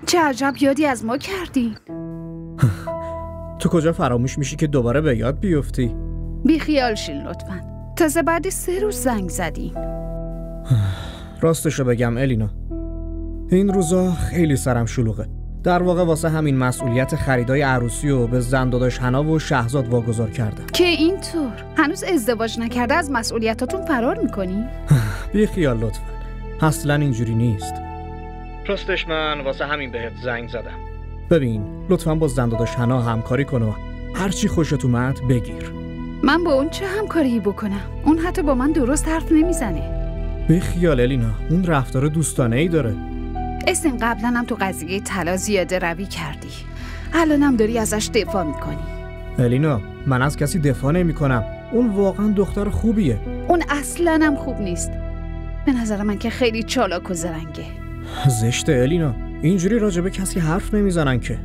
چه عجب یادی از ما کردی. تو کجا فراموش میشی که دوباره به یاد بیفتی؟ بی خیال شین لطفاً. تازه بعد 3 روز زنگ زدین. راستشو بگم الینا، این روزا خیلی سرم شلوغه. در واقع واسه همین مسئولیت خریدای عروسی رو به زن داداش حنا و شهرزاد واگذار کردم. که اینطور هنوز ازدواج نکرده از مسئولیتاتون فرار میکنی؟ بی خیال لطفاً، اصلا اینجوری نیست. راستش من واسه همین بهت زنگ زدم. ببین لطفاً با زن داداش حنا همکاری کن و هرچی خوشت اومد بگیر. من با اون چه همکاری بکنم؟ اون حتی با من درست حرف نمیزنه. بی خیال الینا، اون رفتار دوستانه‌ای داره. اسم قبلا هم تو قضیه طلا زیاده روی کردی، الانم داری ازش دفاع میکنی. الینا من از کسی دفاع نمی کنم. اون واقعا دختر خوبیه. اون اصلا هم خوب نیست. به نظر من که خیلی چالاک و زرنگه. زشته الینا، اینجوری راجبه کسی حرف نمیزنن که.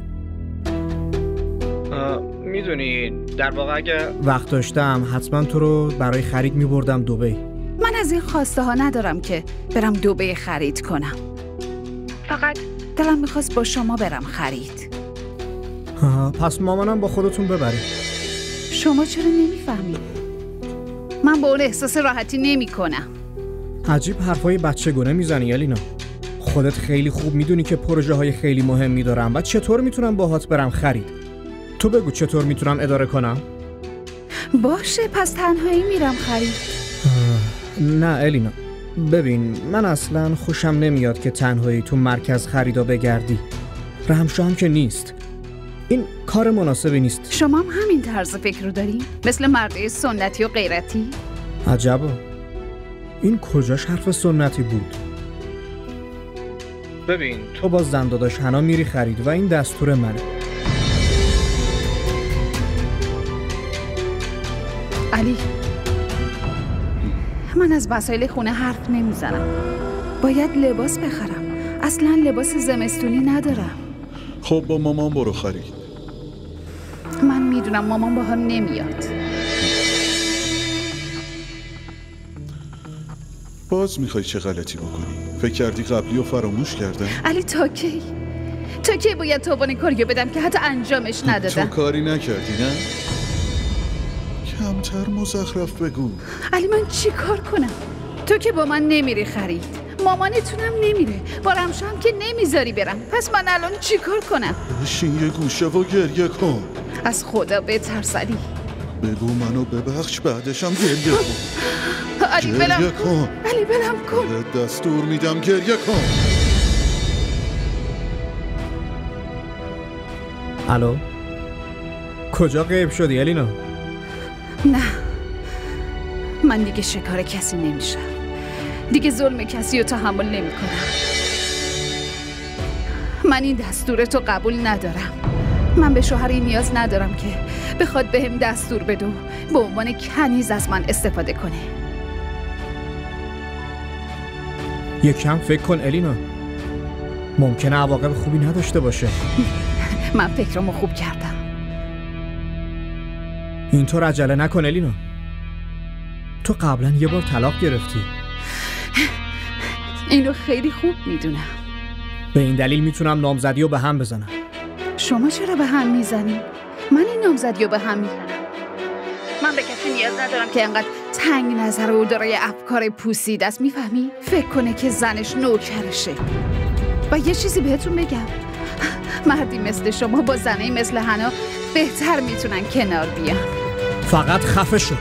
میدونی در واقع اگه وقت داشتم حتما تو رو برای خرید میبردم دبی. من از این خواسته ها ندارم که برم دبی خرید کنم. فقط دلم میخواست با شما برم خرید. پس مامانم با خودتون ببرید. شما چرا نمیفهمید؟ من با اون احساس راحتی نمی کنم. عجیب حرفای بچگونه میزنی الینا. خودت خیلی خوب میدونی که پروژه های خیلی مهمی دارم و چطور میتونم باهات برم خرید. تو بگو چطور میتونم اداره کنم؟ باشه پس تنهایی میرم خرید. نه الینا، ببین من اصلا خوشم نمیاد که تنهایی تو مرکز خریدا بگردی. رمشو هم که نیست. این کار مناسبی نیست. شما هم همین طرز فکر رو دارین؟ مثل مرد سنتی و غیرتی؟ عجبا، این کجاش حرف سنتی بود؟ ببین تو با زن داداش حنا میری خرید و این دستور منه. علی، من از وسایل خونه حرف نمیزنم. باید لباس بخرم. اصلا لباس زمستونی ندارم. خب با مامان برو خرید. من میدونم مامان با هم نمیاد. باز میخوای چه غلطی بکنی؟ فکر کردی قبلی رو فراموش کردم؟ علی تا کی باید توبانی کاریو بدم که حتی انجامش ندادم؟ تو کاری نکردی نه؟ کمتر مزخرف بگو. علی من چی کار کنم؟ تو که با من نمیری خرید، مامانتونم نمیره، با رمشو هم که نمیذاری برم. پس من الان چی کار کنم؟ بشین یه گوشه و گریه کن. از خدا بترس علی. بگو منو ببخش بعدشم گریه کن. علی بلم کن. علی بلم کن. بهت دستور میدم گریه کن. الو، کجا غیب شدی الینا؟ نه، من دیگه شکار کسی نمیشم. دیگه ظلم کسی رو تحمل نمی کنم. من این دستورتو قبول ندارم. من به شوهری نیاز ندارم که بخواد بهم دستور بده و به عنوان کنیز از من استفاده کنه. یکم فکر کن الینا، ممکنه عواقب خوبی نداشته باشه. من فکرمو خوب کردم. اینطور عجله نکن الینا. تو قبلا یه بار طلاق گرفتی. اینو خیلی خوب میدونم. به این دلیل میتونم نامزدی رو به هم بزنم. شما چرا به هم میزنی؟ من این نامزدی رو به هم میزنم. من به کسی نیاز ندارم که انقدر تنگ نظر و دارای افکار پوسیده است. میفهمی؟ فکر کنه که زنش نوکرشه. و یه چیزی بهتون بگم، مردی مثل شما با زنی مثل حنا بهتر میتونن کنار بیان. فقط خفه شو.